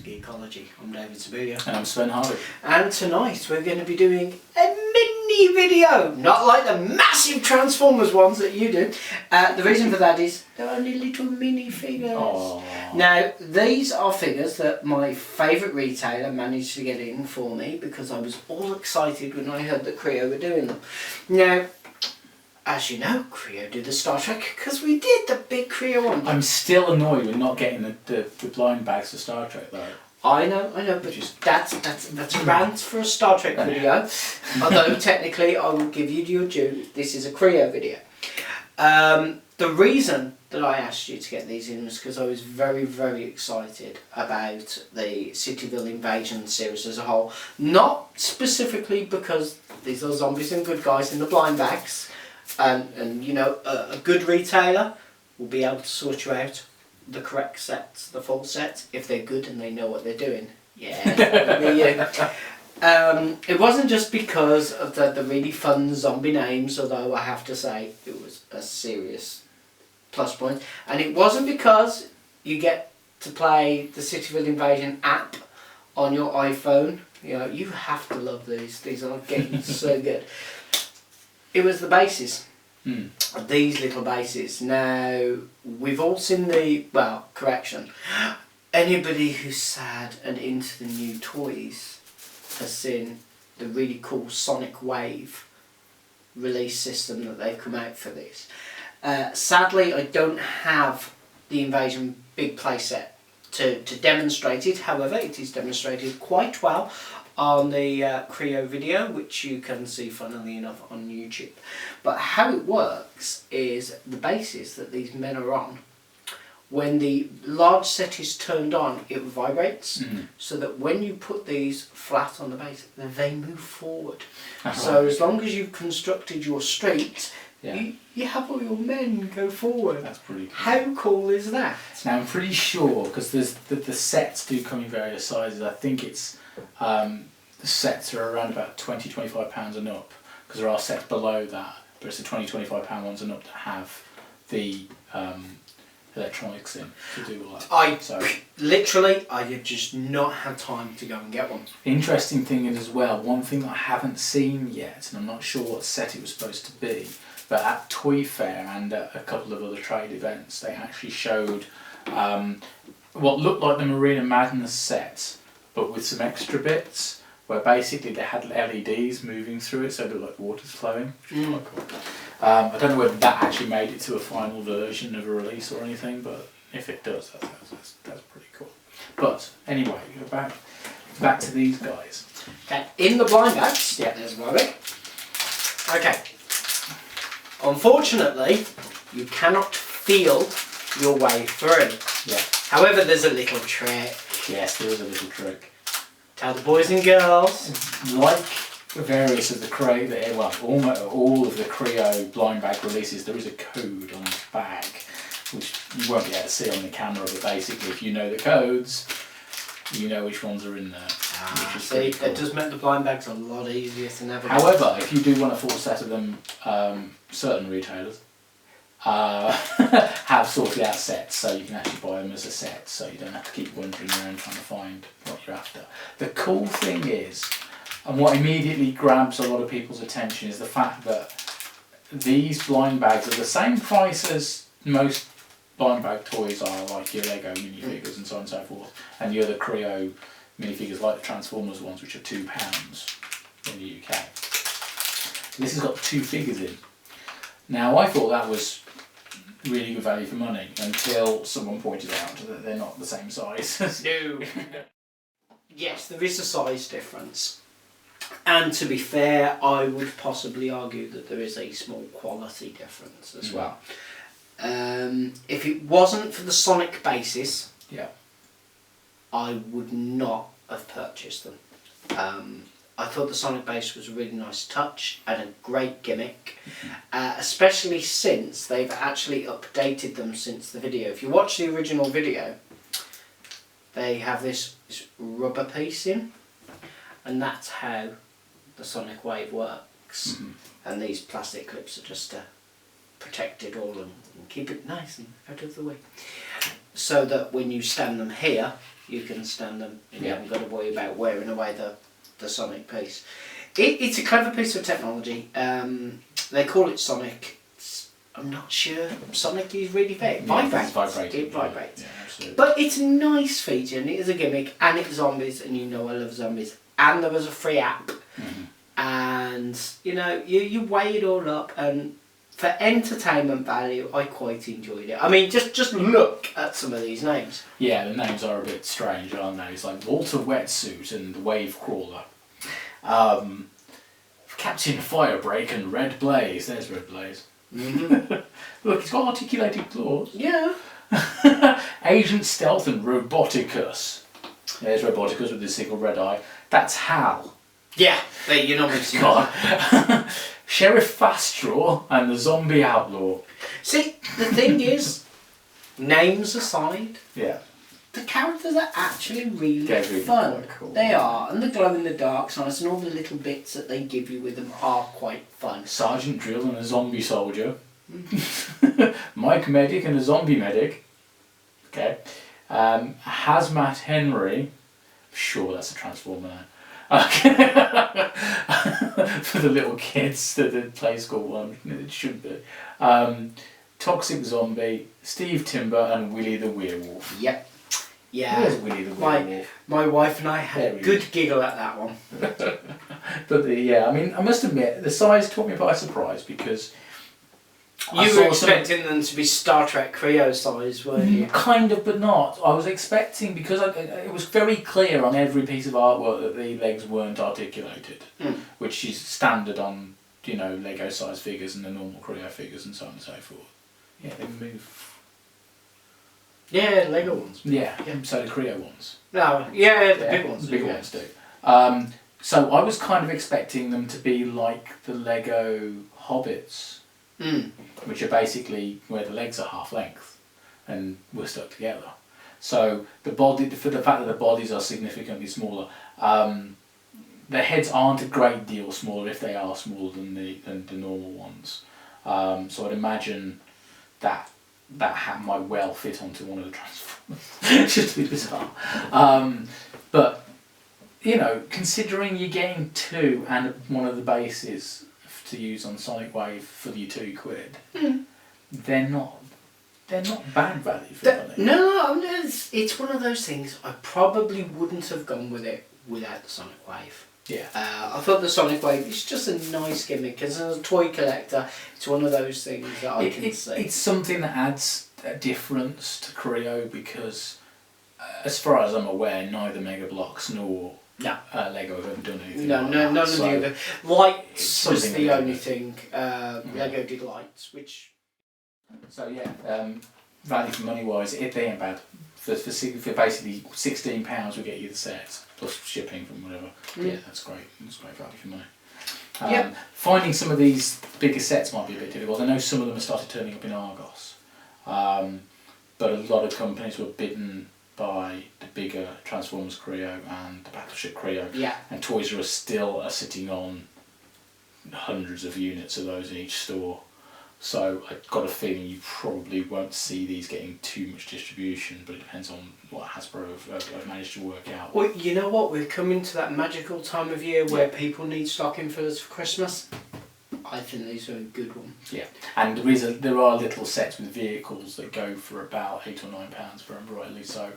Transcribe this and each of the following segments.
Geekology. I'm David Sabia. And I'm Sven Harley. And tonight we're going to be doing a mini video, not like the massive Transformers ones that you do. The reason for that is they're only little mini figures. Aww. Now these are figures that my favourite retailer managed to get in for me because I was all excited when I heard that Kre-o were doing them. Now, as you know, Kre-o do the Star Trek because we did the big Kre-o one. I'm still annoyed with not getting the blind bags for Star Trek though. I know, but that's a rant for a Star Trek video. Although technically I will give you your due, this is a Kre-o video. The reason that I asked you to get these in was because I was very, very excited about the Cityville Invasion series as a whole. Not specifically because these are zombies and good guys in the blind bags. And you know, a good retailer will be able to sort you out the correct sets, the full sets, if they're good and they know what they're doing. Yeah, it wasn't just because of the really fun zombie names, although I have to say it was a serious plus point. And it wasn't because you get to play the Cityville Invasion app on your iPhone. You know, you have to love these. These are getting so good. It was the bases. These little bases. Now, we've all seen the, well, correction, anybody who's sad and into the new toys has seen the really cool Sonic Wave release system that they've come out for this. Sadly, I don't have the Invasion big playset to demonstrate it. However, it is demonstrated quite well on the Kre-o video, which you can see funnily enough on YouTube. But how it works is the bases that these men are on, when the large set is turned on, it vibrates, so that when you put these flat on the base, they move forward. So as long as you've constructed your street, you have all your men go forward. That's pretty cool. How cool is that? Now I'm pretty sure, because the sets do come in various sizes, I think it's the sets are around about £20-25 and up, because there are sets below that, but it's the £20-25 ones and up that have the electronics in to do all that. I have just not had time to go and get one. Interesting thing is as well, one thing that I haven't seen yet, and I'm not sure what set it was supposed to be, but at Toy Fair and at a couple of other trade events, they actually showed what looked like the Marina Madness set, but with some extra bits, where basically they had LEDs moving through it, so it looked like water's flowing. Quite cool. I don't know whether that actually made it to a final version of a release or anything, but if it does, that's pretty cool. But anyway, back to these guys. Okay, in the blind bags, there's Robert. Okay. Unfortunately, you cannot feel your way through. Yeah. However, there's a little trick. Yes, there is a little trick. Tell the boys and girls. Like various of the Kre-o, well, almost all of the Kre-o blind bag releases, there is a code on the bag, which you won't be able to see on the camera, but basically if you know the codes, you know which ones are in there. See, cool. That does make the blind bags a lot easier to navigate. However, if you do want a full set of them, certain retailers have sorted out sets, so you can actually buy them as a set, so you don't have to keep wandering around trying to find what you're after. The cool thing is, and what immediately grabs a lot of people's attention, is the fact that these blind bags are the same price as most blind bag toys are, like your Lego minifigures and so on and so forth, and the other Kre-o minifigures like the Transformers ones, which are £2 in the UK. This has got 2 figures in. Now I thought that was really good value for money until someone pointed out that they're not the same size. No. Yes, there is a size difference. And to be fair, I would possibly argue that there is a small quality difference as well. If it wasn't for the Sonic bases, I would not have purchased them. I thought the Sonic base was a really nice touch and a great gimmick, especially since they've actually updated them since the video. If you watch the original video, they have this rubber piece in, and that's how the Sonic Wave works. Mm-hmm. And these plastic clips are just to protect it all and keep it nice and out of the way. So that when you stand them here, you can stand them and you haven't got to worry about wearing away the Sonic piece. It's a clever piece of technology. They call it Sonic. I'm not sure Sonic is really fair. It vibrates. It vibrates. Yeah, absolutely. But it's a nice feature and it is a gimmick and it's zombies and you know I love zombies. And there was a free app. Mm-hmm. And you know, you weigh it all up and for entertainment value I quite enjoyed it. I mean just look at some of these names. Yeah, the names are a bit strange, aren't they? It's like Walter Wetsuit and the Wave Crawler. Captain Firebreak and Red Blaze. There's Red Blaze. Mm-hmm. Look, he's got articulated claws. Yeah. Agent Stealth and Roboticus. There's Roboticus with the single red eye. That's Hal. Yeah, you're not missing. God. Sheriff Faststraw and the Zombie Outlaw. See, the thing is, names aside, Yeah. the characters are actually really They're really fun. quite cool. They are, and the glow in the dark size and all the little bits that they give you with them are quite fun. Sergeant Drill and a Zombie Soldier. Mike Medic and a Zombie Medic. Okay. Hazmat Henry. Sure, that's a Transformer now. For the little kids that the play school one, it should be. Toxic Zombie, Steve Timber, and Willie the Werewolf. Yep. Yeah. Where's Willie the Werewolf? My wife and I had a good giggle at that one. But I mean, I must admit, the size took me by surprise because you were expecting them to be Star Trek Kre-o size, weren't you? Kind of, but not. I was expecting, because it was very clear on every piece of artwork that the legs weren't articulated, which is standard on, Lego size figures and the normal Kre-o figures and so on and so forth. Yeah, they move. Yeah, Lego ones. Yeah, so the Kre-o ones. No, yeah, the big ones. The big ones do. So I was kind of expecting them to be like the Lego Hobbits. Which are basically where the legs are half length and we're stuck together. So the body, for the fact that the bodies are significantly smaller, their heads aren't a great deal smaller if they are smaller than the normal ones. So I'd imagine that hat might well fit onto one of the Transformers. Just be bizarre. But considering you're getting two and one of the bases to use on Sonic Wave for your £2, they're not bad value for money. No, it's one of those things. I probably wouldn't have gone with it without the Sonic Wave. Yeah. I thought the Sonic Wave is just a nice gimmick. As a toy collector, it's one of those things that I can see. It's something that adds a difference to Kre-o because, as far as I'm aware, neither Mega Bloks nor Lego have ever done anything like that. None of the other. Lights was the only thing. Lego did lights, which... So value for money wise, they ain't bad. For basically £16 we get you the set, plus shipping from whatever. Yeah, that's great. That's great value for money. Finding some of these bigger sets might be a bit difficult. I know some of them have started turning up in Argos. But a lot of companies were bidden by the bigger Transformers Kre-o and the Battleship Kre-o. Yeah. And Toys R Us still are sitting on hundreds of units of those in each store. So I've got a feeling you probably won't see these getting too much distribution, but it depends on what Hasbro have managed to work out. Well, you know what? We're coming to that magical time of year where people need stocking fillers for Christmas. I think these are a good one. Yeah, and there are little sets with vehicles that go for about £8 or £9 for them, rightly. So,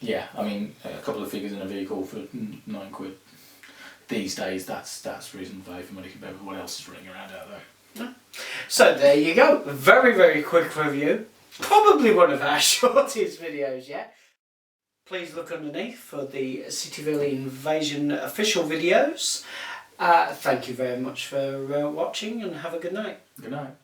yeah, I mean, a couple of figures in a vehicle for £9. These days, that's reasonable value for money compared with what else is running around out there. Yeah. So there you go. A very, very quick review. Probably one of our shortest videos yet. Please look underneath for the Cityville Invasion official videos. Thank you very much for watching and have a good night. Good night.